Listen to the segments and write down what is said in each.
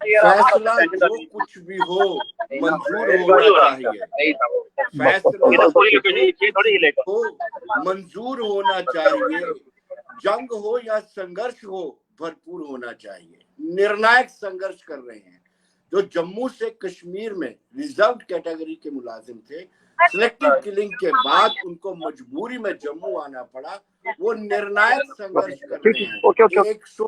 फैसला जो कुछ भी हो मंजूर होना चाहिए। फैसला हो मंजूर होना चाहिए। जंग हो या संघर्ष हो भरपूर होना चाहिए। निर्णायक संघर्ष कर रहे हैं। जो जम्मू से कश्मीर में रिजर्व कैटेगरी के मुलाजिम थे, सिलेक्टिव किलिंग के बाद उनको मजबूरी में जम्मू आना पड़ा, वो निर्णायक संघर्ष कर रहे हैं। 121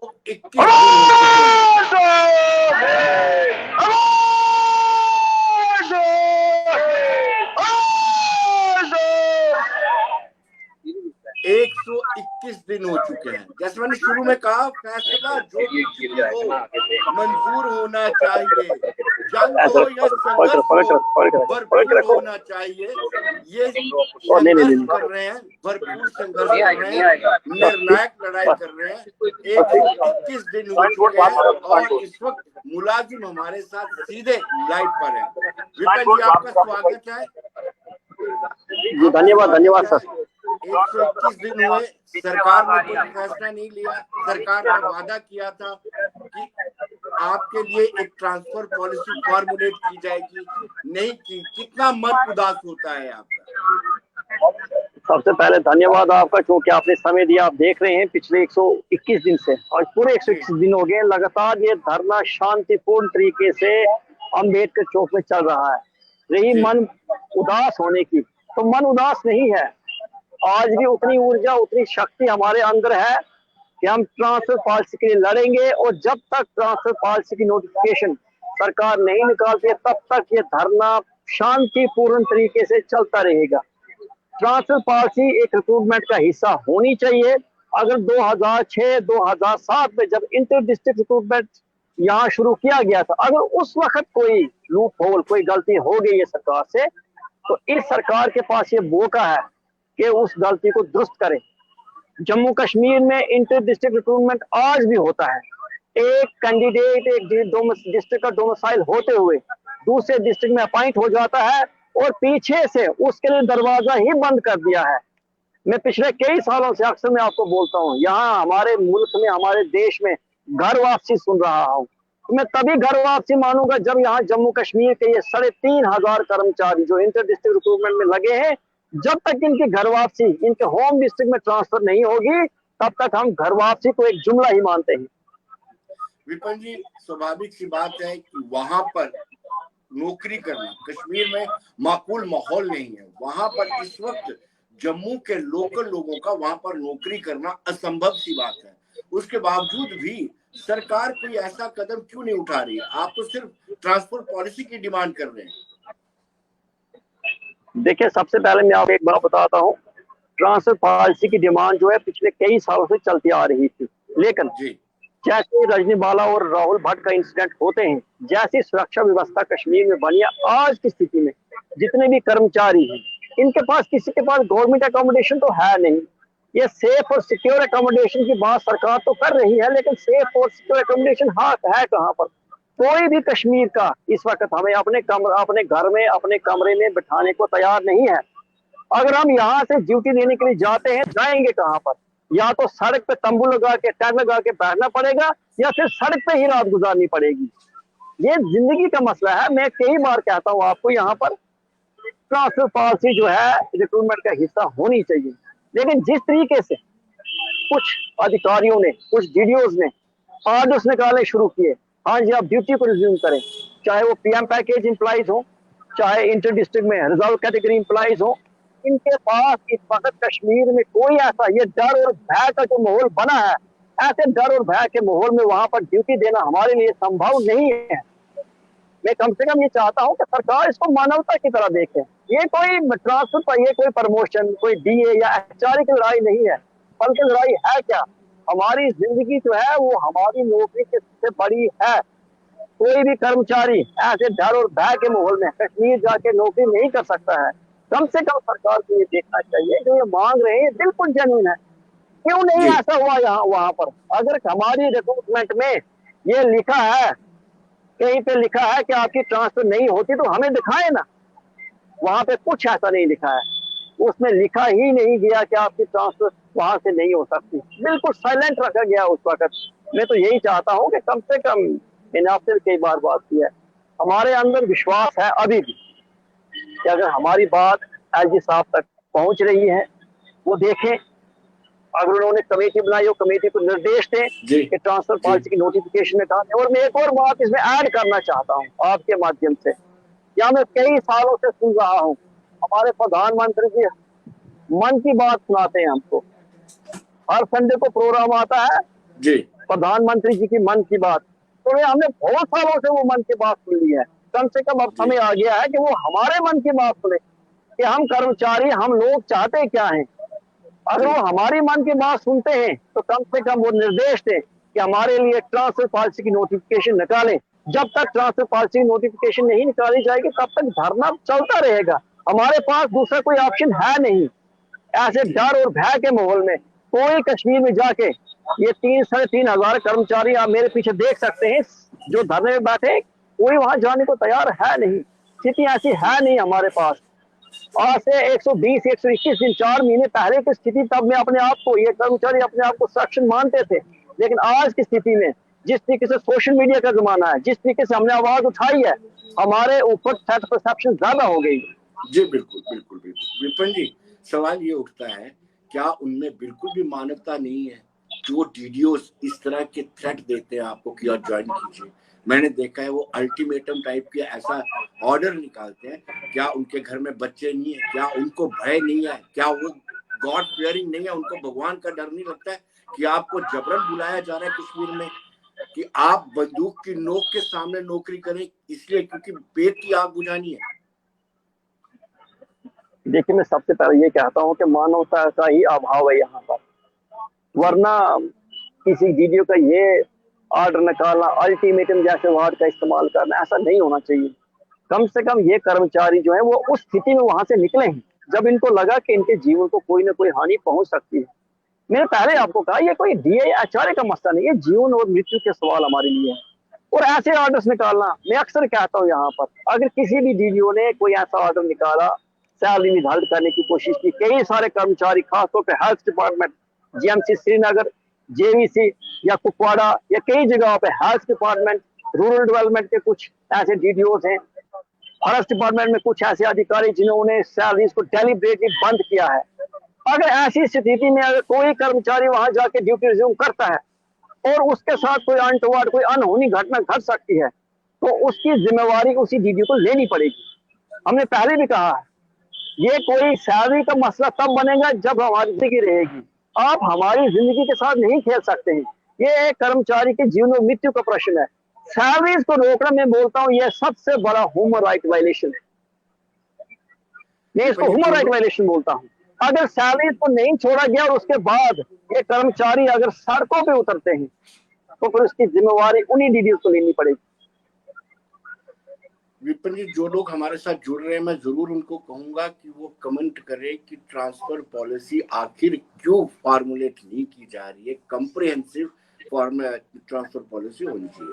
121 दिन हो चुके हैं। जैसे मैंने शुरू में कहा, फैसला जो कुछ भी हो मंजूर होना चाहिए। जंग हो या संघर्ष हो भरपूर होना चाहिए। ये संघर्ष कर रहे हैं, भरपूर संघर्ष कर रहे हैं, निर्णायक लड़ाई कर रहे हैं। 121 दिन हो चुके हैं और इस वक्त मुलाजिम हमारे साथ सीधे लाइव पर है। विपिन जी, आपका स्वागत है। धन्यवाद सर। 121 दिन हुए, सरकार ने कोई फैसला नहीं लिया। सरकार ने वादा किया था कि आपके लिए एक ट्रांसफर पॉलिसी फॉर्मुलेट की जाएगी, नहीं की। कितना मन उदास होता है आपका? सबसे पहले धन्यवाद आपका, क्योंकि आपने समय दिया। आप देख रहे हैं पिछले 121 दिन से, और पूरे 121 दिन हो गए लगातार ये धरना शांतिपूर्ण तरीके से अम्बेडकर चौक में चल रहा है। रही मन उदास होने की, तो मन उदास नहीं है। आज भी उतनी ऊर्जा, उतनी शक्ति हमारे अंदर है कि हम ट्रांसफर पॉलिसी के लिए लड़ेंगे। और जब तक ट्रांसफर पॉलिसी की नोटिफिकेशन सरकार नहीं निकालती है, तब तक ये धरना शांतिपूर्ण तरीके से चलता रहेगा। ट्रांसफर पॉलिसी एक रिक्रूटमेंट का हिस्सा होनी चाहिए। अगर 2006-2007 में जब इंटर डिस्ट्रिक्ट रिक्रूटमेंट यहाँ शुरू किया गया था, अगर उस वक्त कोई लूप होल, कोई गलती हो गई है सरकार से, तो इस सरकार के पास ये मौका है कि उस गलती को दुरुस्त करें। जम्मू कश्मीर में इंटर डिस्ट्रिक्ट रिक्रूटमेंट आज भी होता है। एक कैंडिडेट एक डिस्ट्रिक्ट का डोमिसाइल होते हुए दूसरे डिस्ट्रिक्ट में अपॉइंट हो जाता है, और पीछे से उसके लिए दरवाजा ही बंद कर दिया है। मैं पिछले कई सालों से अक्सर मैं आपको बोलता हूँ, यहाँ हमारे मुल्क में, हमारे देश में घर वापसी सुन रहा हूँ। मैं तभी घर वापसी मानूंगा जब यहाँ जम्मू कश्मीर के ये 3,500 कर्मचारी जो इंटर डिस्ट्रिक्ट रिक्रूटमेंट में लगे हैं, जब तक इनकी घर वापसी इनके होम डिस्ट्रिक्ट में ट्रांसफर नहीं होगी, तब तक हम घर वापसी को एक जुमला ही मानते हैं। विपिन जी, स्वाभाविक सी बात है कि वहां पर नौकरी करना कश्मीर में माकूल माहौल नहीं है। वहां पर इस वक्त जम्मू के लोकल लोगों का वहां पर नौकरी करना असंभव सी बात है। उसके बावजूद भी सरकार कोई ऐसा कदम क्यों नहीं उठा रही? आप तो सिर्फ ट्रांसफर पॉलिसी की डिमांड कर रहे हैं। देखिए, सबसे पहले मैं आपको एक बात बताता हूँ। ट्रांसफर पॉलिसी की डिमांड जो है पिछले कई सालों से चलती आ रही थी, लेकिन जैसे रजनीवाला और राहुल भट्ट का इंसिडेंट होते हैं, जैसी सुरक्षा व्यवस्था कश्मीर में बनी है, आज की स्थिति में जितने भी कर्मचारी हैं, इनके पास, किसी के पास गवर्नमेंट अकोमोडेशन तो है नहीं। ये सेफ और सिक्योर अकोमोडेशन की बात सरकार तो कर रही है, लेकिन सेफ और सिक्योर अकोमोडेशन है कहाँ पर? कोई भी कश्मीर का इस वक्त हमें अपने घर में, अपने कमरे में बिठाने को तैयार नहीं है। अगर हम यहाँ से ड्यूटी देने के लिए जाते हैं, जाएंगे कहाँ पर? या तो सड़क पे तंबू लगा के, टेंट लगा के बैठना पड़ेगा, या फिर सड़क पे ही रात गुजारनी पड़ेगी। ये जिंदगी का मसला है। मैं कई बार कहता हूँ आपको, यहाँ पर ट्रांसफर पॉलिसी जो है रिक्रूटमेंट का हिस्सा होनी चाहिए। लेकिन जिस तरीके से कुछ अधिकारियों ने, कुछ डीडीओज ने आर्डर्स निकालने शुरू किए, हाँ जी आप ड्यूटी को रिज्यूम करें, चाहे वो पीएम पैकेज इंप्लॉइज हो, चाहे इंटर डिस्ट्रिक्ट में रिजर्व कैटेगरी इंप्लॉइज हो, इनके पास इस वक्त कश्मीर में कोई ऐसा, ये डर और भय का जो माहौल बना है, ऐसे डर और भय के माहौल में वहां पर ड्यूटी देना हमारे लिए संभव नहीं है। मैं कम से कम ये चाहता हूं कि सरकार इसको मानवता की तरह देखे। ये कोई ट्रांसफर पर, ये कोई प्रमोशन, कोई डीए या एचआर की लड़ाई नहीं है, बल्कि लड़ाई है क्या? हमारी जिंदगी जो है वो हमारी नौकरी के सबसे बड़ी है। कोई भी कर्मचारी ऐसे डर और भय के माहौल में कश्मीर जाके नौकरी नहीं कर सकता है। कम से कम सरकार को ये देखना चाहिए, जो ये मांग रहे हैं बिल्कुल जेन्युइन है। क्यों नहीं ऐसा हुआ यहाँ वहां पर? अगर हमारी रिक्रूटमेंट में ये लिखा है, कहीं पे लिखा है कि आपकी ट्रांसफर नहीं होती, तो हमें दिखाए ना। वहां पे कुछ ऐसा नहीं लिखा है, उसमें लिखा ही नहीं गया कि आपकी ट्रांसफर वहां से नहीं हो सकती। बिल्कुल साइलेंट रखा गया उस वक्त। मैं तो यही चाहता हूँ कि कम से कम, मैंने आपसे कई बार बात की है, हमारे अंदर विश्वास है अभी भी कि अगर हमारी बात एलजी साहब तक पहुंच रही है, वो देखें, अगर उन्होंने कमेटी बनाई हो, कमेटी को निर्देश दें कि ट्रांसफर पॉलिसी की नोटिफिकेशन में कहा। और मैं एक और बात इसमें ऐड करना चाहता हूँ आपके माध्यम से, या मैं कई सालों से सुन रहा हूँ, हमारे प्रधानमंत्री जी मन की बात सुनाते हैं हमको, हर संडे को प्रोग्राम आता है जी, प्रधानमंत्री जी की मन की बात। तो हमने बहुत सालों से वो मन की बात सुन ली है, कम से कम अब समय आ गया है कि वो हमारे मन की बात सुने कि हम कर्मचारी, हम लोग चाहते क्या हैं। अगर वो हमारी मन की बात सुनते हैं तो कम से कम वो निर्देश दें कि हमारे लिए ट्रांसफर पॉलिसी की नोटिफिकेशन निकालें। जब तक ट्रांसफर पॉलिसी की नोटिफिकेशन नहीं निकाली जाएगी तब तक धरना चलता रहेगा। हमारे पास दूसरा कोई ऑप्शन है नहीं। ऐसे डर और भय के माहौल में कोई कश्मीर में जाके, ये 3-3.5 कर्मचारी आप मेरे पीछे देख सकते हैं जो धरने में बैठे, कोई वहां जाने को तैयार है नहीं। स्थिति ऐसी है नहीं हमारे पास। आज से 120-121 दिन, 4 महीने पहले की स्थिति, तब मैं अपने आप को, ये कर्मचारी अपने आप को सक्षम मानते थे। लेकिन आज की स्थिति में जिस तरीके से सोशल मीडिया का जमाना है, जिस तरीके से हमने आवाज उठाई है, हमारे ऊपर थ्रेट परसेप्शन ज्यादा हो गई। जी बिल्कुल बिल्कुल बिल्कुल। विपिन जी, सवाल ये उठता है, क्या उनमें बिल्कुल भी मानवता नहीं है? जो डीडीओस इस तरह के थ्रेट देते हैं आपको कि आप ज्वाइन कीजिए, मैंने देखा है वो अल्टीमेटम टाइप के ऐसा ऑर्डर निकालते हैं। क्या उनके घर में बच्चे नहीं है? क्या उनको भय नहीं है? क्या वो गॉड फियरिंग नहीं है? उनको भगवान का डर नहीं लगता है कि आपको जबरन बुलाया जा रहा है कश्मीर में कि आप बंदूक की नोक के सामने नौकरी करें, इसलिए क्योंकि पेट की आग बुझानी है? देखिए, मैं सबसे पहले ये कहता हूँ कि मानवता का ही अभाव है यहाँ पर, वरना किसी वीडियो का ये ऑर्डर निकालना, अल्टीमेटम जैसे वर्ड का इस्तेमाल करना, ऐसा नहीं होना चाहिए। कम से कम ये कर्मचारी जो है वो उस स्थिति में वहां से निकले हैं जब इनको लगा कि इनके जीवन को कोई ना कोई हानि पहुंच सकती है। मैंने पहले आपको कहा, ये कोई डीए या एचआरए का मसला नहीं है, जीवन और मृत्यु के सवाल हमारे लिए है। और ऐसे ऑर्डर्स निकालना, मैं अक्सर कहता हूँ यहाँ पर, अगर किसी भी डीडीओ ने कोई ऐसा ऑर्डर निकाला, सैलरी निर्धारित करने की कोशिश की, कई सारे कर्मचारी, खासतौर पर health department, GMC Srinagar, JVC या कुपवाड़ा या कई जगहों पे हेल्थ डिपार्टमेंट, रूरल डेवलपमेंट के कुछ ऐसे डीडीओ हैं, फॉरेस्ट डिपार्टमेंट में कुछ ऐसे अधिकारी जिन्होंने सैलरीज को डेलिब्रेटली बंद किया है। अगर ऐसी स्थिति में अगर कोई कर्मचारी वहां जाके ड्यूटी रिज्यूम करता है और उसके साथ कोई अनटोवर्ड, कोई अनहोनी घटना घट सकती है, तो उसकी जिम्मेवारी उसी डीडीओ को लेनी पड़ेगी। हमने पहले भी कहा है, ये कोई सैलरी का मसला तब बनेगा जब हमारी जिंदगी रहेगी। आप हमारी जिंदगी के साथ नहीं खेल सकते हैं। ये एक कर्मचारी के जीवन और मृत्यु का प्रश्न है। सैलरीज को रोकना, मैं बोलता हूँ, यह सबसे बड़ा ह्यूमन राइट वायलेशन है। मैं इसको ह्यूमन राइट वायलेशन बोलता हूँ। अगर सैलरीज को नहीं छोड़ा गया और उसके बाद ये कर्मचारी अगर सड़कों पे उतरते हैं तो फिर उसकी जिम्मेवारी उन्हीं डीडीओ को लेनी पड़ेगी। विपिन जी, जो लोग हमारे साथ जुड़ रहे हैं, मैं जरूर उनको कहूंगा कि वो कमेंट करें कि ट्रांसफर पॉलिसी आखिर क्यों फॉर्मुलेट नहीं की जा रही है। कंप्रिहेंसिव ट्रांसफर पॉलिसी होनी चाहिए।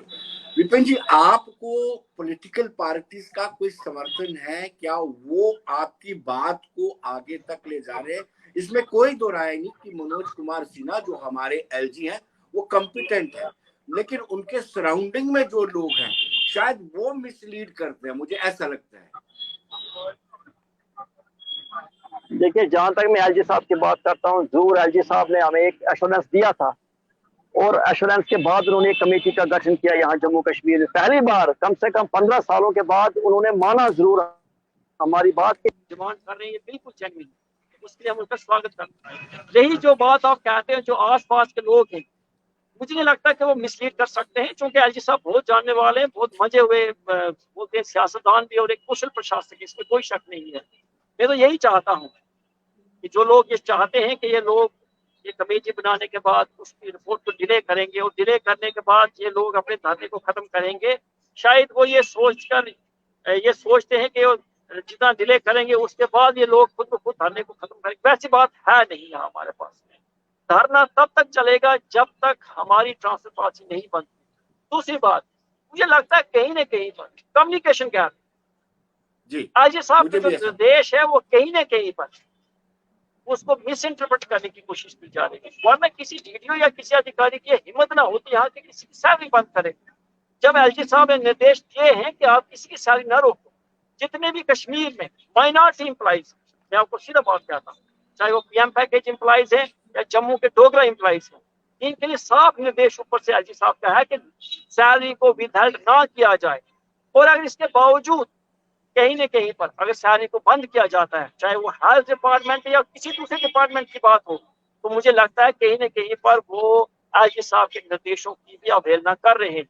विपिन जी, आपको पॉलिटिकल पार्टीज का कोई समर्थन है क्या? वो आपकी बात को आगे तक ले जा रहे हैं? इसमें कोई दो राय नहीं कि मनोज कुमार सिन्हा जो हमारे एलजी हैं वो कॉम्पिटेंट है, लेकिन उनके सराउंडिंग में जो लोग हैं शायद वो मिसलीड करते हैं, मुझे ऐसा लगता है। देखिए, जहां तक मैं एलजी साहब की बात करता हूँ, जरूर एलजी साहब ने हमें एक एश्योरेंस दिया था और एश्योरेंस के बाद उन्होंने एक कमेटी का गठन किया यहाँ जम्मू कश्मीर में। पहली बार कम से कम 15 सालों के बाद उन्होंने माना जरूर हमारी बात की डिमांड कर रहे हैं, ये बिल्कुल जेन्युइन, उसके लिए हम उनका स्वागत करते हैं। यही जो बात आप कहते हैं, जो आसपास के लोग हैं, मुझे नहीं लगता कि वो मिसलीड कर सकते हैं, क्योंकि एलजी साहब बहुत जानने वाले हैं, बहुत मजे हुए बोलते हैं, सियासतदान भी और एक कुशल प्रशासक, इसमें कोई शक नहीं है। मैं तो यही चाहता हूँ कि जो लोग ये चाहते हैं कि ये लोग ये कमेटी बनाने के बाद उसकी रिपोर्ट को डिले करेंगे और डिले करने के बाद ये लोग अपने धरने को खत्म करेंगे, शायद वो ये सोचते हैं कि जितना डिले करेंगे उसके बाद ये लोग खुद ब खुद धरने को खत्म करेंगे। वैसी बात है नहीं यहाँ हमारे पास में। धरना तब तक चलेगा जब तक हमारी ट्रांसफर पॉलिसी नहीं बनती। दूसरी बात, मुझे लगता है कहीं ना कहीं पर कम्युनिकेशन गैप, एलजी साहब का जो निर्देश है वो कहीं ना कहीं पर उसको मिस इंटरप्रेट करने की कोशिश की जा रही है। वरना किसी डीडीओ या किसी अधिकारी की हिम्मत ना होती यहाँ की किसी की सैलरी बंद करे। जब एलजी साहब ने निर्देश दिए हैं कि आप किसी की सैलरी ना रोको, जितने भी कश्मीर में माइनॉरिटी एम्प्लॉइज, मैं आपको सीधा बात कहता हूँ, चाहे वो पीएम पैकेज एम्प्लॉइज है या जम्मू के डोगरा एम्प्लॉइज है, इनके लिए साफ निर्देश ऊपर से एलजी साहब का है कि सैलरी को विदहेल्ड ना किया जाए। और अगर इसके बावजूद कहीं न कहीं पर अगर सैलरी को बंद किया जाता है, चाहे वो हेल्थ डिपार्टमेंट या किसी दूसरे डिपार्टमेंट की बात हो, तो मुझे लगता है कहीं न कहीं पर वो एलजी साहब के निर्देशों की भी अवहेलना कर रहे हैं।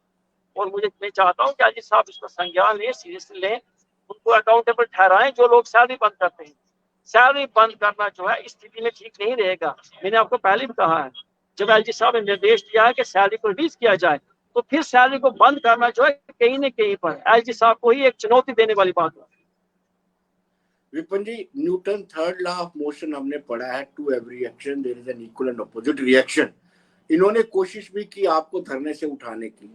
और मैं चाहता हूँ कि एलजी साहब इसका संज्ञान लें, सीरियसली लें, उनको अकाउंटेबल ठहराएं जो लोग सैलरी बंद करते हैं। सैलरी बंद करना जो है इस स्थिति में ठीक नहीं रहेगा। मैंने आपको पहले भी कहा है, जब एलजी साहब ने निर्देश दिया है कि सैलरी को रिलीज किया जाए, तो फिर सैलरी को बंद करना जो है कहीं न कहीं पर एलजी साहब को ही एक चुनौती देने वाली बात है। Vipin ji, Newton third law of motion हमने पढ़ा है, to every action there is an equal and opposite reaction. इन्होंने कोशिश भी की आपको धरने से उठाने की,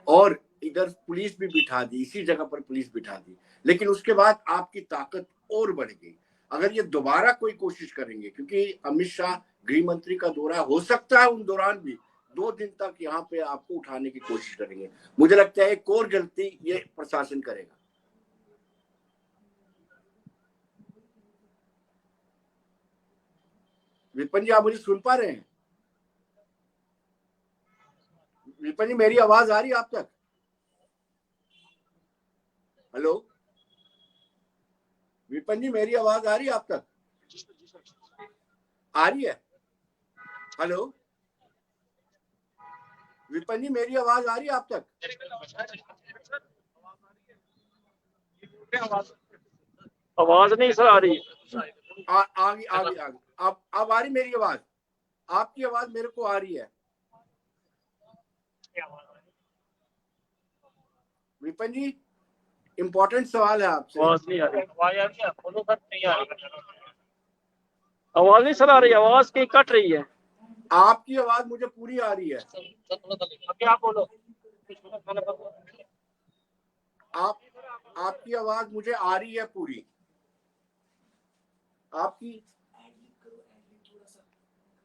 और इधर पुलिस भी बिठा दी, इसी जगह पर पुलिस बिठा दी, लेकिन उसके बाद आपकी ताकत और बढ़ गई। अगर ये दोबारा कोई कोशिश करेंगे, क्योंकि अमित शाह गृह मंत्री का दौरा हो सकता है, उन दौरान भी 2 दिन तक यहाँ पे आपको उठाने की कोशिश करेंगे, मुझे लगता है एक और गलती ये प्रशासन करेगा। विपिन जी, आप मुझे सुन पा रहे हैं? विपिन जी, मेरी आवाज आ रही है आप तक? हेलो विपिन जी, मेरी आवाज आ रही है आप तक? आ रही है? हेलो विपिन जी, मेरी आवाज आ रही है आप तक? आवाज नहीं सर आ रही। आगे आगे आगे अब आ रही मेरी आवाज? आपकी आवाज मेरे को आ रही है। विपिन जी, इंपॉर्टेंट सवाल है आपसे। आवाज नहीं आ रही। आवाज नहीं सर आ रही, आवाज कहीं कट रही है। आपकी आवाज मुझे पूरी आ रही है। क्या बोलो? आपकी आवाज मुझे आ रही है पूरी आपकी।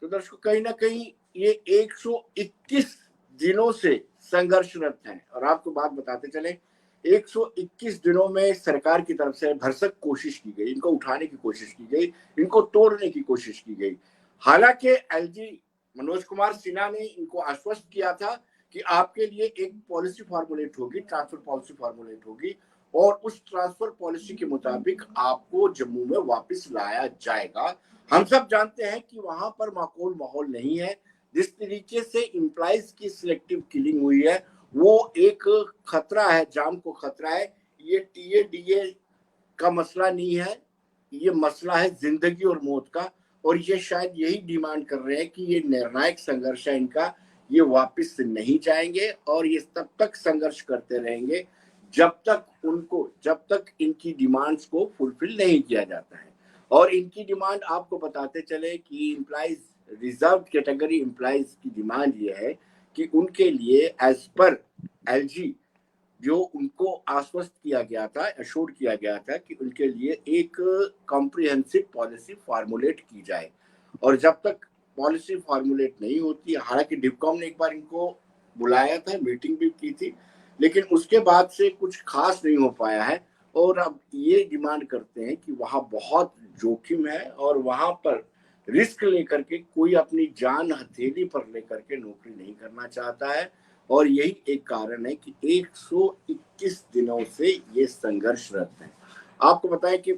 तो दर्शकों, कहीं ना कहीं ये 121 दिनों से संघर्षरत हैं, और आपको बात बताते चले, 121 दिनों में सरकार की तरफ से भरसक कोशिश की गई, इनको उठाने की कोशिश की गई, इनको तोड़ने की कोशिश की गई। हालांकि एलजी मनोज कुमार सिन्हा ने इनको आश्वस्त किया था कि आपके लिए एक पॉलिसी फॉर्मुलेट होगी, ट्रांसफर पॉलिसी फॉर्मुलेट होगी, और उस ट्रांसफर पॉलिसी के मुताबिक आपको जम्मू में वापस लाया जाएगा। हम सब जानते हैं कि वहां पर माकूल माहौल नहीं है। जिस तरीके से एम्प्लॉइज की सिलेक्टिव किलिंग हुई है, वो एक खतरा है, जान को खतरा है। ये टीएडीए का मसला नहीं है, ये मसला है जिंदगी और मौत का, और ये शायद यही डिमांड कर रहे हैं कि ये निर्णायक संघर्ष है इनका, ये वापस नहीं जाएंगे, और ये तब तक संघर्ष करते रहेंगे जब तक इनकी डिमांड्स को फुलफिल नहीं किया जाता है। और इनकी डिमांड आपको बताते चले कि एम्प्लॉइज, रिजर्व कैटेगरी एम्प्लॉइज की डिमांड ये है कि उनके लिए एज पर एलजी जो उनको आश्वस्त किया गया था, एश्योर किया गया था कि उनके लिए एक कॉम्प्रिहेंसिव पॉलिसी फॉर्मुलेट की जाए। और जब तक पॉलिसी फॉर्मुलेट नहीं होती, हालांकि डिपकॉम ने एक बार इनको बुलाया था, मीटिंग भी की थी, लेकिन उसके बाद से कुछ खास नहीं हो पाया है। और अब ये डिमांड करते हैं कि वहां बहुत जोखिम है, और वहां पर रिस्क लेकर के कोई अपनी जान हथेली पर लेकर के नौकरी नहीं करना चाहता है। और यही एक कारण है कि 121 दिनों से ये संघर्षरत है। आपको बताएं कि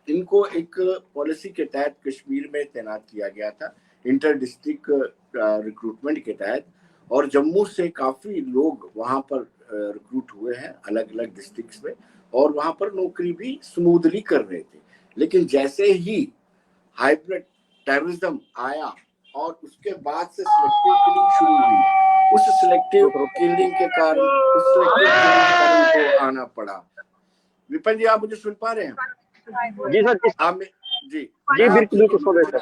इनको एक पॉलिसी के तहत कश्मीर में तैनात किया गया था, इंटर डिस्ट्रिक्ट रिक्रूटमेंट के तहत, और जम्मू से काफी लोग वहां पर रिक्रूट हुए हैं अलग अलग डिस्ट्रिक्ट्स में, और वहां पर नौकरी भी स्मूथली कर रहे थे। लेकिन जैसे ही हाइब्रिड टेररिज्म आया और उसके बाद से सिलेक्टिव किलिंग शुरू हुई, उस सिलेक्टिव किलिंग के कारण उनको आना पड़ा। विपिन जी, आप मुझे सुन पा रहे हैं? जी सर, आप जी बिल्कुल।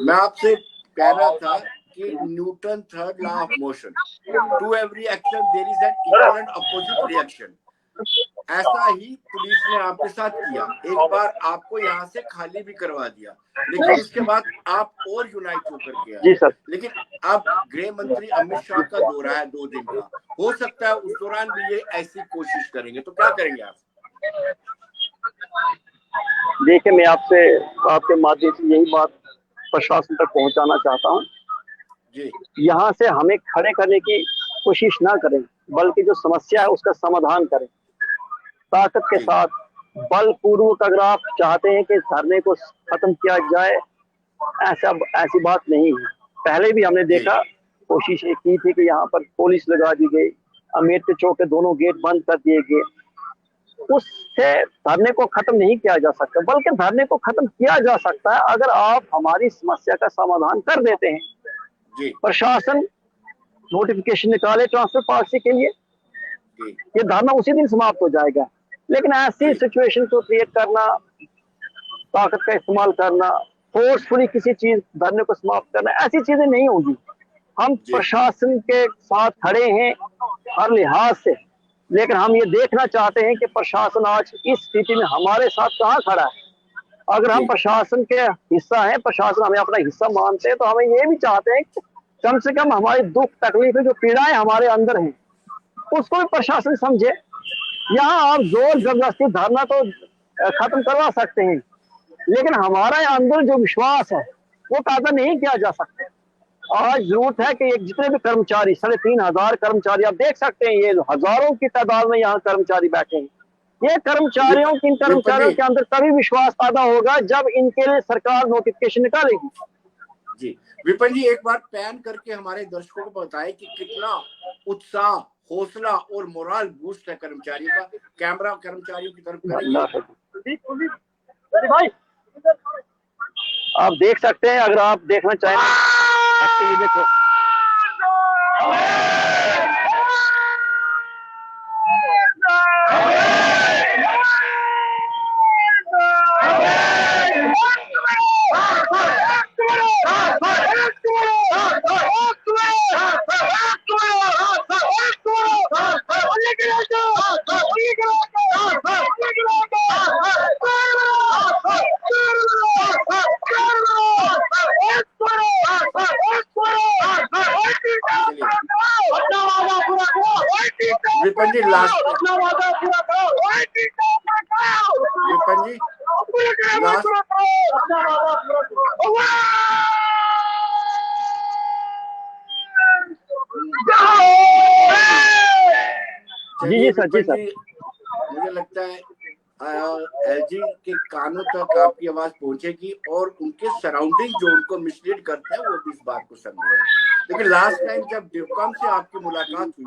मैं आपसे कह रहा था कि Newton third law of motion, to every action there is an equal and opposite reaction. ऐसा ही पुलिस ने आपके साथ किया, एक बार आपको यहाँ से खाली भी करवा दिया, लेकिन उसके बाद आप और यूनाइट होकर के आए। जी सर। लेकिन अब गृह मंत्री अमित शाह का दौरा है 2 दिन का, हो सकता है उस दौरान भी ये ऐसी कोशिश करेंगे, तो क्या करेंगे आप? देखिए, मैं आपसे आपके माध्यम से यही बात प्रशासन तक पहुंचाना चाहता हूं जी। यहाँ से हमें खड़े करने की कोशिश ना करें, बल्कि जो समस्या है उसका समाधान करें ताकत के साथ। बलपूर्वक अगर आप चाहते हैं कि धरने को खत्म किया जाए, ऐसी बात नहीं है। पहले भी हमने देखा, कोशिश ये की थी कि यहाँ पर पुलिस लगा दी गई, अम्बेडकर चौक के दोनों गेट बंद कर दिए गए। उससे धरने को खत्म नहीं किया जा सकता, बल्कि धरने को खत्म किया जा सकता है अगर आप हमारी समस्या का समाधान कर देते हैं। प्रशासन नोटिफिकेशन निकाले ट्रांसफर पॉलिसी के लिए, ये धरना उसी दिन समाप्त हो जाएगा। लेकिन ऐसी सिचुएशन को क्रिएट करना, ताकत का इस्तेमाल करना, फोर्सफुली किसी चीज धरने को समाप्त करना, ऐसी चीजें नहीं होगी। हम प्रशासन के साथ खड़े हैं हर लिहाज से, लेकिन हम ये देखना चाहते हैं कि प्रशासन आज इस स्थिति में हमारे साथ कहाँ खड़ा है। अगर हम प्रशासन के हिस्सा हैं, प्रशासन हमें अपना हिस्सा मानते हैं, तो हमें ये भी चाहते हैं कि कम से कम हमारी दुख तकलीफें, जो पीड़ाएं हमारे अंदर हैं, उसको भी प्रशासन समझे। यहाँ आप जोर जबरदस्ती धरना तो खत्म करवा सकते हैं, लेकिन हमारे अंदर जो विश्वास है वो पैदा नहीं किया जा सकता। आज जरूरत है कि जितने भी कर्मचारी, 3,500 कर्मचारी, आप देख सकते हैं, ये हजारों की तादाद में यहाँ कर्मचारी बैठे हैं। ये कर्मचारियों के अंदर तभी विश्वास पैदा होगा जब इनके लिए सरकार नोटिफिकेशन निकालेगी। जी विपिन जी, एक बार पैन करके हमारे दर्शकों को बताएं कि कितना उत्साह, हौसला और मोरल बूस्ट है कर्मचारियों का। कैमरा कर्मचारियों की तरफ करेंगे भाई, आप देख सकते हैं, अगर आप देखना चाहें देखो। विपिन जी लास्ट, विपिन जी लास्ट, जी सर, जी सर। मुझे लगता है एलजी के कानों तक आपकी आवाज पहुंचेगी और उनके सराउंडिंग जो उनको मिसलीड करते हैं वो भी इस बात को समझेंगे। लेकिन लास्ट टाइम जब डिवकॉम से आपकी मुलाकात हुई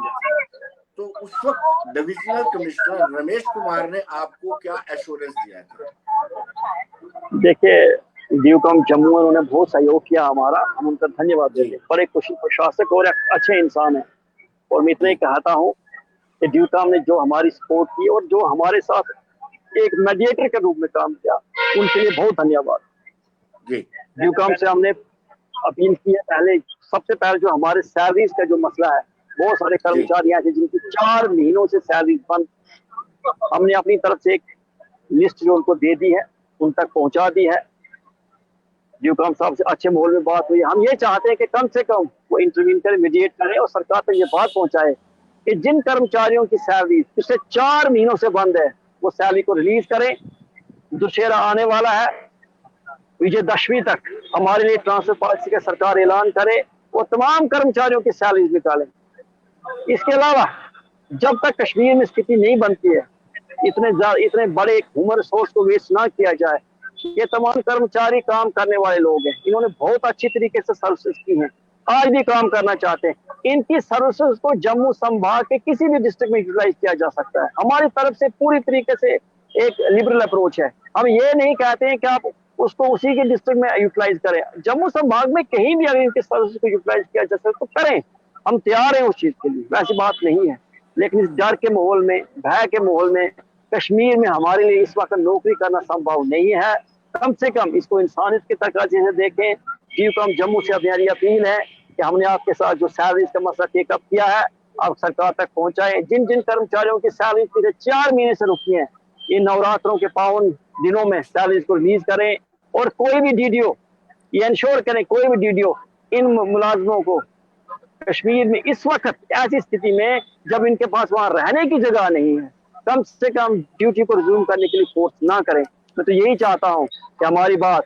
तो उस वक्त डिविजनल कमिश्नर रमेश कुमार ने आपको क्या एश्योरेंस दिया था? देखिए, डिवकॉम जम्मू उन्होंने बहुत सहयोग किया हमारा, हम उनका धन्यवाद देंगे। बड़े कुशल प्रशासक और अच्छे इंसान है, और मैं इतना ही कहता हूँ कि डिवकॉम ने जो हमारी सपोर्ट की और जो हमारे साथ एक मीडिएटर के रूप में काम किया, उनके लिए बहुत धन्यवाद। डिवकॉम से हमने अपील की है, सबसे पहले जो हमारे सैलरीज का जो मसला है, बहुत सारे कर्मचारी ऐसे जिनकी 4 महीनों से सैलरी बंद, हमने अपनी तरफ से एक लिस्ट जो उनको दे दी है, उन तक पहुंचा दी है। डिवकॉम साहब से अच्छे माहौल में बात हुई। हम ये चाहते हैं कि कम से कम वो इंटरवीन करें, मीडिएट करें और सरकार तक ये बात पहुंचाए कि जिन कर्मचारियों की सैलरी पिछले 4 महीनों से बंद है, वो सैलरी को रिलीज करें। दुशहरा आने वाला है, विजयदशमी तक हमारे लिए ट्रांसफर पॉलिसी का सरकार ऐलान करे, वो तमाम कर्मचारियों की सैलरी निकालें। इसके अलावा जब तक कश्मीर में स्थिति नहीं बनती है, इतने बड़े ह्यूमन रिसोर्स को वेस्ट ना किया जाए। ये तमाम कर्मचारी काम करने वाले लोग हैं, इन्होंने बहुत अच्छी तरीके से सर्विसेज की हैं, आज भी काम करना चाहते हैं। इनकी सर्विसेज को जम्मू संभाग के किसी भी डिस्ट्रिक्ट में यूटिलाइज किया जा सकता है। हमारी तरफ से पूरी तरीके से एक लिबरल अप्रोच है। हम ये नहीं कहते हैं कि आप उसको उसी के डिस्ट्रिक्ट में यूटिलाइज करें, जम्मू संभाग में कहीं भी अगर इनके सर्विसेज को यूटिलाइज किया जा सकता तो करें, हम तैयार हैं उस चीज के लिए, वैसी बात नहीं है। लेकिन इस डर के माहौल में, भय के माहौल में कश्मीर में हमारे लिए इस वक्त नौकरी करना संभव नहीं है। कम से कम इसको इंसानियत के तकाजे से देखें। डिवकॉम जम्मू से हमारी अपील है कि हमने आपके साथ जो सैलरीज का मसला टेकअप किया है, आप सरकार तक पहुंचाए। जिन जिन कर्मचारियों की सैलरी पिछले 4 महीने से रुकी है, इन नवरात्रों के पावन दिनों में सैलरीज को रिलीज करें, और कोई भी डीडीओ ये इंश्योर करें, कोई भी डीडीओ इन मुलाजमों को कश्मीर में इस वक्त ऐसी स्थिति में जब इनके पास वहां रहने की जगह नहीं है, कम से कम ड्यूटी को रिज्यूम करने के लिए फोर्स ना करें। मैं तो यही चाहता हूं कि हमारी बात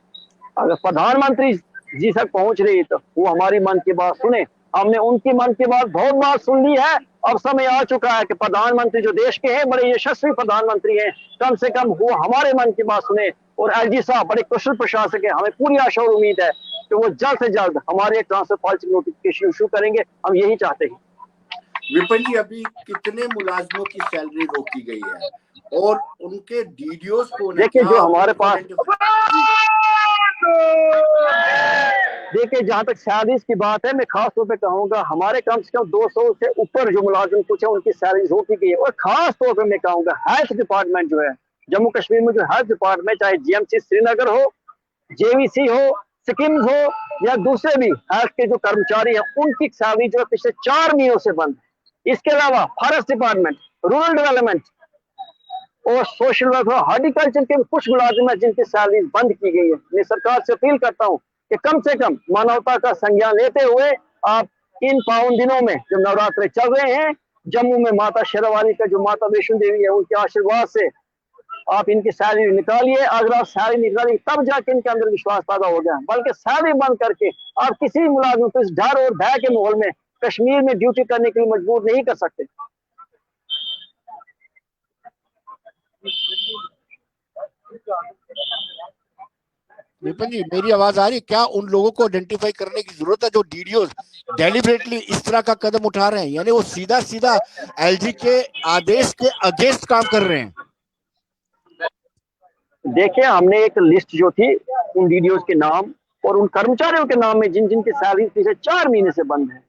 अगर प्रधानमंत्री जी तक पहुंच रही है तो वो हमारी मन की बात सुने। हमने उनकी मन की बात बहुत बार सुन ली है। अब समय आ चुका है कि प्रधानमंत्री जो देश के हैं, बड़े यशस्वी प्रधानमंत्री हैं, कम से कम वो हमारे मन की बात सुने। और एलजी साहब बड़े कुशल प्रशासक है, हमें पूरी आशा और उम्मीद है कि वो जल्द से जल्द हमारे ट्रांसफर पॉलिसी नोटिफिकेशन इशू करेंगे। हम यही चाहते हैं। विपिन जी, अभी कितने मुलाजमों की सैलरी रोकी गई है और उनके डीडीओस को देखिए जो हमारे पास देखिए जहां तक सैलरीज की बात है, मैं खास तौर पे कहूंगा हमारे कम से कम 200 से ऊपर जो मुलाजिम कुछ है उनकी सैलरीज रोकी गई है। और खास तौर पे मैं कहूंगा हेल्थ डिपार्टमेंट जो है जम्मू कश्मीर में, जो हेल्थ डिपार्टमेंट चाहे जीएमसी श्रीनगर हो, जेवीसी हो, सिक्किम हो या दूसरे भी हेल्थ के जो कर्मचारी हैं, उनकी सैलरी जो है पिछले 4 महीनों से बंद है। इसके अलावा फॉरेस्ट डिपार्टमेंट, रूरल डेवलपमेंट और सोशल वेलफेयर, हॉर्टिकल्चर के कुछ मुलाजिम है जिनकी सैलरी बंद की गई है। मैं सरकार से अपील करता हूं कि कम से कम मानवता का संज्ञान लेते हुए आप इन पावन दिनों में जो नवरात्रे चल रहे हैं, जम्मू में माता शेरावाली का जो माता वैष्णो देवी है उनके आशीर्वाद से आप इनकी सैलरी निकालिए। अगर आप सैलरी निकालिए तब जाके इनके अंदर विश्वास पैदा हो गया, बल्कि सैलरी बंद करके आप किसी मुलाजिम को इस डर और भय के माहौल में कश्मीर में ड्यूटी करने के लिए मजबूर नहीं कर सकते। विपिन जी, मेरी आवाज आ रही है? क्या उन लोगों को आइडेंटिफाई करने की जरूरत है जो डीडीओ डेलिबरेटली इस तरह का कदम उठा रहे हैं, यानी वो सीधा सीधा एलजी के आदेश के अगेंस्ट काम कर रहे हैं? देखिए हमने एक लिस्ट जो थी उन डीडीओ के नाम और उन कर्मचारियों के नाम में जिन जिन की सैलरी पिछले 4 महीने से बंद है,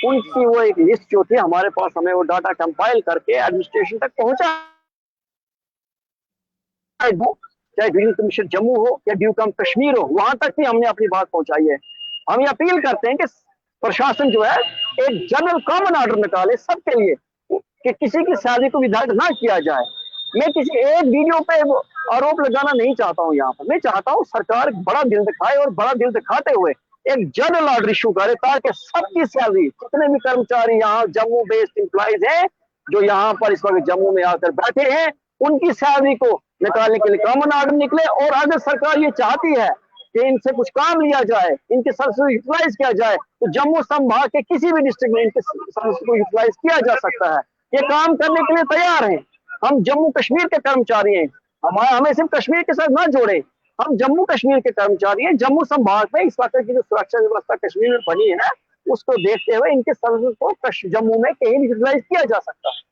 उनकी वो एक लिस्ट जो थी हमारे पास, हमें वो डाटा कंपाइल करके एडमिनिस्ट्रेशन तक पहुंचा, चाहे ड्यूटी कमिश्नर जम्मू हो या ड्यूकम कश्मीर हो, वहां तक भी हमने अपनी बात पहुंचाई है। हम ये अपील करते हैं कि प्रशासन जो है एक जनरल कॉमन ऑर्डर निकाले सबके लिए कि किसी की सैलरी को विधायक ना किया जाए। मैं किसी एक वीडियो पे आरोप लगाना नहीं चाहता हूं। यहाँ पर मैं चाहता हूं सरकार बड़ा दिल दिखाए और बड़ा दिल दिखाते हुए एक जनरल ऑर्डर इशू करे ताकि सबकी सैलरी, जितने भी कर्मचारी यहाँ जम्मू बेस्ड एम्प्लॉइज हैं जो यहाँ पर इस वक्त जम्मू में आकर बैठे हैं, उनकी सैलरी को निकालने के लिए कॉमन ऑर्डर निकले। और अगर सरकार ये चाहती है कि इनसे कुछ काम लिया जाए, इनके सर्विस यूटिलाइज किया जाए, तो जम्मू संभाग के किसी भी डिस्ट्रिक्ट में इनके सर्विस को यूटिलाइज किया जा सकता है। ये काम करने के लिए तैयार हैं। हम जम्मू कश्मीर के कर्मचारी हैं, हमें सिर्फ कश्मीर के साथ ना जोड़े, हम जम्मू कश्मीर के कर्मचारी हैं। जम्मू संभाग में इस वक्त की जो सुरक्षा व्यवस्था कश्मीर में बनी है ना, उसको देखते हुए इनके सर्विस को जम्मू में कहीं भी यूटिलाइज किया जा सकता है।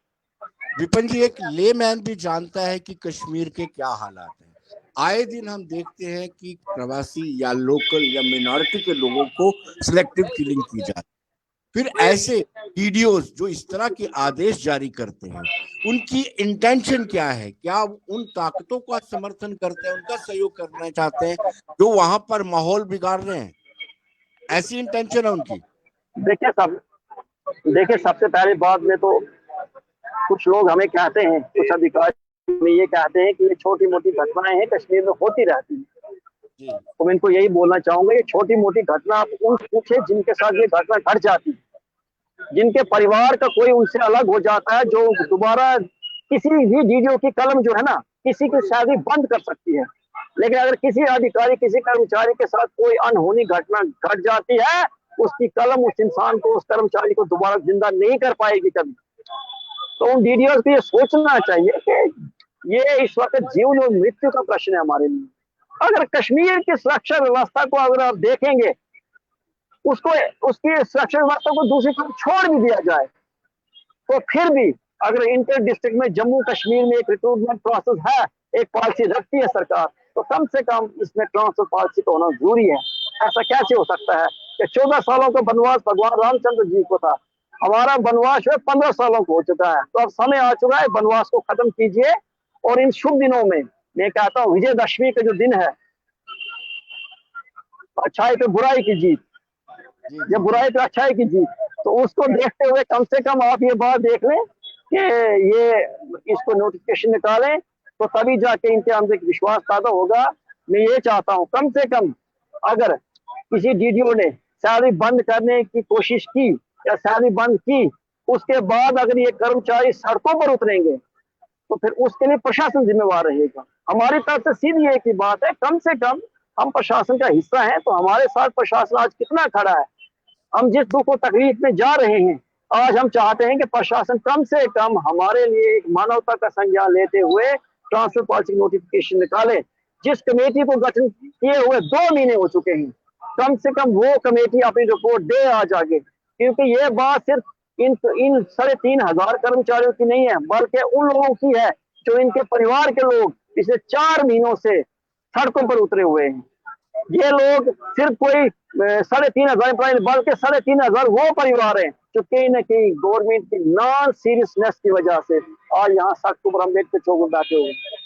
विपिन जी, एक लेमैन भी जानता है कि कश्मीर के क्या हालात हैं। आए दिन हम देखते हैं कि प्रवासी या लोकल या मिनॉरिटी के लोगों को सिलेक्टिव किलिंग की जाती है। फिर ऐसे वीडियोस जो इस तरह के आदेश जारी करते हैं, उनकी इंटेंशन क्या है? क्या उन ताकतों का समर्थन करते हैं, उनका सहयोग करना चाहते हैं जो वहां पर माहौल बिगाड़ रहे हैं? ऐसी इंटेंशन है उनकी? देखिए सबसे पहले बात में तो कुछ लोग हमें कहते हैं, कुछ अधिकारी में ये कहते हैं कि ये छोटी मोटी घटनाएं हैं, कश्मीर में होती रहती है। तो मैं इनको यही बोलना चाहूंगा, ये छोटी मोटी घटना आप उन पूछे जिनके साथ ये घटना घट जाती है, जिनके परिवार का कोई उनसे अलग हो जाता है, जो दोबारा किसी भी डीडीओ की कलम जो है ना किसी की सैलरी बंद कर सकती है। लेकिन अगर किसी अधिकारी, किसी कर्मचारी के साथ कोई अनहोनी घटना घट जाती है, उसकी कलम उस इंसान को, उस कर्मचारी को दोबारा जिंदा नहीं कर पाएगी कभी। तो उन डीडीओ को ये सोचना चाहिए कि ये इस वक्त जीवन और मृत्यु का प्रश्न है हमारे लिए। अगर कश्मीर की सुरक्षा व्यवस्था को अगर आप देखेंगे, उसको, उसकी सुरक्षा व्यवस्था को दूसरी तरफ छोड़ भी दिया जाए, तो फिर भी अगर इंटर डिस्ट्रिक्ट में जम्मू कश्मीर में एक रिक्रूटमेंट प्रोसेस है, एक पॉलिसी रखती है सरकार, तो कम से कम इसमें ट्रांसफर पॉलिसी का होना जरूरी है। ऐसा कैसे हो सकता है कि 14 सालों का वनवास भगवान रामचंद्र जी को था, हमारा वनवास जो है 15 सालों को हो चुका है। तो अब समय आ चुका है, वनवास को खत्म कीजिए। और इन शुभ दिनों में मैं कहता हूँ, विजयदशमी का जो दिन है, अच्छाई पे बुराई की जीत, ये बुराई पे अच्छाई की जीत, तो उसको देखते हुए कम से कम आप ये बात देख लें कि ये इसको नोटिफिकेशन निकालें, तो तभी जाके इनके अंदर एक विश्वास पैदा होगा। मैं ये चाहता हूँ कम से कम अगर किसी डीडीओ ने सैलरी बंद करने की कोशिश की या सैलरी बंद की, उसके बाद अगर ये कर्मचारी सड़कों पर उतरेंगे तो फिर उसके लिए प्रशासन जिम्मेवार रहेगा। हमारी तरफ से सीधी एक ही बात है, कम से कम हम प्रशासन का हिस्सा हैं, तो हमारे साथ प्रशासन आज कितना खड़ा है। हम जिस दुख और तकलीफ में जा रहे हैं, आज हम चाहते हैं कि प्रशासन कम से कम हमारे लिए एक मानवता का संज्ञान लेते हुए ट्रांसफर पॉलिसी नोटिफिकेशन निकाले। जिस कमेटी को गठन किए हुए 2 महीने हो चुके हैं, कम से कम वो कमेटी अपनी रिपोर्ट दे आज आगे, क्योंकि ये बात सिर्फ इन 3,500 कर्मचारियों की नहीं है, बल्कि उन लोगों की है जो इनके परिवार के लोग पिछले 4 महीनों से सड़कों पर उतरे हुए हैं। ये लोग सिर्फ कोई 3,500 एम्प्लॉय, बल्कि 3,500 वो परिवार हैं जो कहीं ना कहीं गवर्नमेंट की नॉन सीरियसनेस की वजह से आज यहाँ सड़कों पर अम्बेडकर चौक में बैठे हुए हैं।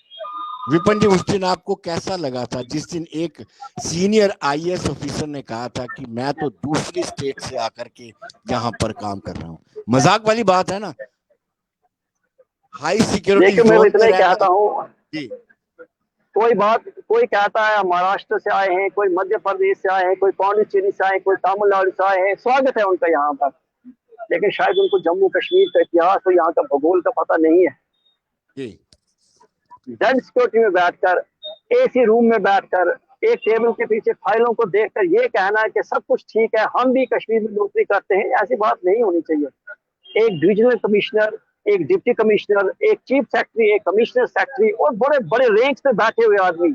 विपिन जी, उस दिन आपको कैसा लगा था जिस दिन एक सीनियर आईएएस ऑफिसर ने कहा था कि मैं तो दूसरी स्टेट से आकर के यहाँ पर काम कर रहा हूँ? मजाक वाली बात है ना। हाई सिक्योरिटी देखिए, मैं इतना ही कहता हूँ जी, कोई कहता है महाराष्ट्र से आए हैं, कोई मध्य प्रदेश से आए हैं, कोई पांडिचेरी से आए हैं, कोई तमिलनाडु से आए हैं, स्वागत है उनका यहाँ पर, लेकिन शायद उनको जम्मू कश्मीर का इतिहास और यहाँ का भूगोल का पता नहीं है। जेड सिक्योरिटी में बैठकर, एसी रूम में बैठकर, एक टेबल के पीछे फाइलों को देखकर ये कहना है कि सब कुछ ठीक है, हम भी कश्मीर में नौकरी करते हैं, ऐसी बात नहीं होनी चाहिए। एक डिविजनल कमिश्नर, एक डिप्टी कमिश्नर, एक चीफ सेक्रेटरी, एक कमिश्नर सेक्रेटरी और बड़े बड़े रैंक्स पे बैठे हुए आदमी,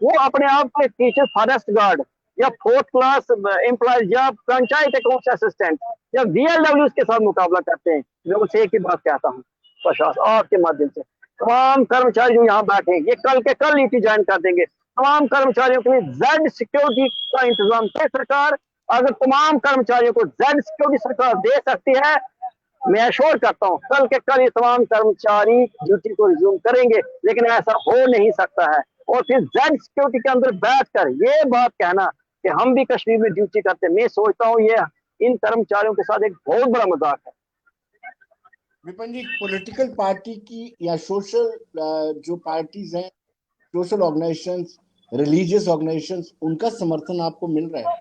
वो अपने आप को टीचर फॉरेस्ट गार्ड या 4th क्लास एम्प्लॉय या पंचायत अकाउंट असिस्टेंट या VLW के साथ मुकाबला करते हैं। मैं उनसे एक ही बात कहता हूँ, प्रशासन आपके माध्यम से तमाम कर्मचारी जो यहाँ बैठे हैं, ये कल के कल ड्यूटी ज्वाइन कर देंगे। तमाम कर्मचारियों के लिए जेड सिक्योरिटी का इंतजाम करे सरकार। अगर तमाम कर्मचारियों को जेड सिक्योरिटी सरकार दे सकती है, मैं एश्योर करता हूँ कल के कल ये तमाम कर्मचारी ड्यूटी को रिज्यूम करेंगे, लेकिन ऐसा हो नहीं सकता है। और फिर जेड सिक्योरिटी के अंदर बैठकर ये बात कहना कि हम भी कश्मीर में ड्यूटी करते, मैं सोचता हूँ ये इन कर्मचारियों के साथ एक बहुत बड़ा मजाक है। विपिन जी, पॉलिटिकल पार्टी की या सोशल जो पार्टीज हैं, सोशल ऑर्गेनाइजेशंस, रिलीजियस ऑर्गेनाइजेशंस, उनका समर्थन आपको मिल रहा है?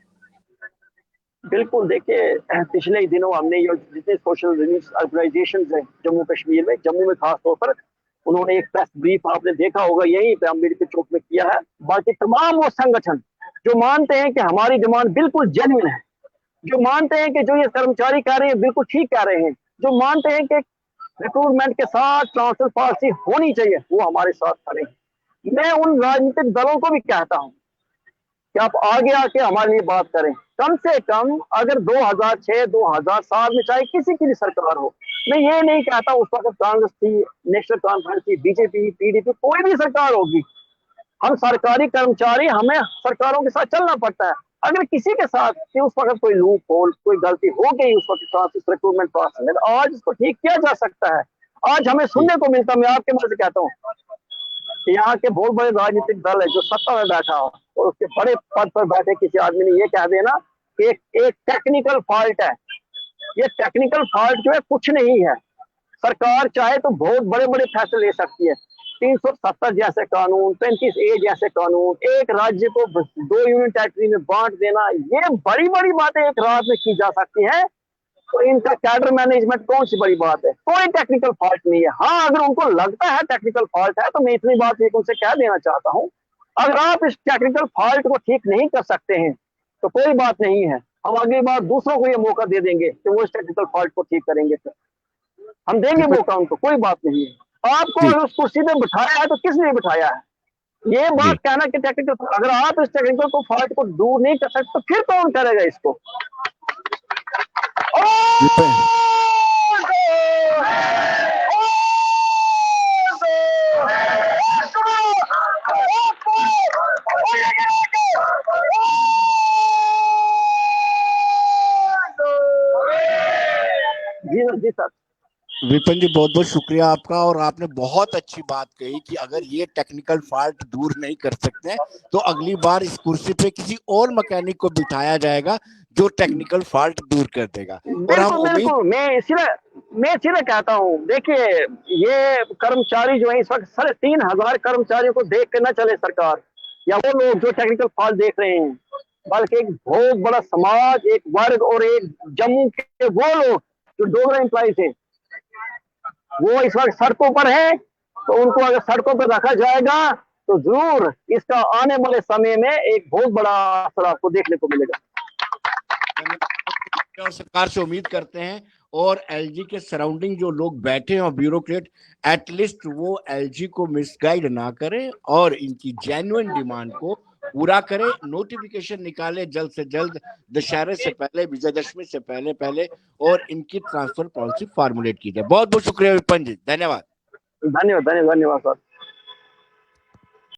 बिल्कुल, देखिए पिछले दिनों हमने ये जितने सोशल रिलीजियस ऑर्गेनाइजेशंस हैं जम्मू कश्मीर में, जम्मू में खास तौर पर, उन्होंने एक प्रेस ब्रीफ आपने देखा होगा यहीं पे अम्बेडकर चौक में किया है। बाकी तमाम वो संगठन जो मानते हैं कि हमारी डिमांड बिल्कुल जेन्युइन है, जो मानते हैं कि जो ये कर्मचारी कह रहे हैं बिल्कुल ठीक कह रहे हैं, जो मानते हैं कि रिक्रूटमेंट के साथ ट्रांसफर पॉलिसी होनी चाहिए, वो हमारे साथ खड़े हैं। मैं उन राजनीतिक दलों को भी कहता हूं कि आप आगे आके हमारे लिए बात करें। कम से कम अगर 2006, 2007 में चाहे किसी की भी सरकार हो, मैं ये नहीं कहता उस वक्त कांग्रेस थी, नेशनल कॉन्फ्रेंस थी, बीजेपी, PDP, कोई भी सरकार होगी, हम सरकारी कर्मचारी, हमें सरकारों के साथ चलना पड़ता है। अगर किसी के साथ कि उस वक्त कोई लूप होल, कोई गलती हो गई उस वक्त रिक्रूटमेंट प्रोसेस में, आज उसको ठीक किया जा सकता है। आज हमें सुनने को मिलता, मैं आपके मुंह से कहता हूँ कि यहाँ के बहुत बड़े राजनीतिक दल है जो सत्ता में बैठा हो और उसके बड़े पद पर बैठे किसी आदमी ने ये कह देना कि एक टेक्निकल फॉल्ट है। ये टेक्निकल फॉल्ट जो है कुछ नहीं है। सरकार चाहे तो बहुत बड़े बड़े फैसले ले सकती है। 370 जैसे कानून, 35A जैसे कानून, एक राज्य को 2 यूनियन टेरिटरी में बांट देना, ये बड़ी बड़ी बातें एक रात में की जा सकती है। तो इनका कैडर मैनेजमेंट कौन सी बड़ी बात है? कोई टेक्निकल फॉल्ट नहीं है। हाँ, अगर उनको लगता है टेक्निकल फॉल्ट है तो मैं इतनी बात एक उनसे कह देना चाहता हूँ, अगर आप इस टेक्निकल फॉल्ट को ठीक नहीं कर सकते हैं तो कोई बात नहीं है, हम अगली बार दूसरों को ये मौका दे देंगे कि वो इस टेक्निकल फॉल्ट को ठीक करेंगे। तो हम देंगे मौका उनको, कोई बात नहीं है। आपको अगर उस कुर्सी पे बिठाया है तो किस लिए बिठाया है? ये बात कहना कि टेक्निकल, अगर आप इस टेक्निकल को फॉल्ट को दूर नहीं कर सकते तो फिर कौन करेगा इसको? जी सर। विपिन जी, बहुत बहुत शुक्रिया आपका। और आपने बहुत अच्छी बात कही कि अगर ये टेक्निकल फॉल्ट दूर नहीं कर सकते तो अगली बार इस कुर्सी पे किसी और मैकेनिक को बिठाया जाएगा जो टेक्निकल फॉल्ट दूर कर देगा। और हम बिल्कुल, मैं इसीलिए कहता हूँ, देखिए ये कर्मचारी जो है इस वक्त 3,500 कर्मचारियों को देख के न चले सरकार, या वो लोग जो टेक्निकल फॉल्ट देख रहे हैं, बल्कि एक बहुत बड़ा समाज, एक वर्ग और एक जम्मू के वो लोग जो डोगरा एम्प्लॉइज हैं, वो इस वक्त सड़कों पर है। तो उनको अगर सड़कों पर रखा जाएगा तो जरूर इसका आने वाले समय में एक बहुत बड़ा असर आपको देखने को मिलेगा। और सरकार से उम्मीद करते हैं, और एलजी के सराउंडिंग जो लोग बैठे हैं और ब्यूरोक्रेट, एटलीस्ट वो एलजी को मिसगाइड ना करें और इनकी जेन्युइन डिमांड को पूरा करे। नोटिफिकेशन निकाले जल्द से जल्द, दशहरे से पहले, विजयदशमी से पहले और इनकी ट्रांसफर पॉलिसी फॉर्मुलेट की जाए। बहुत बहुत शुक्रिया विपिन जी, धन्यवाद। धन्यवाद सर।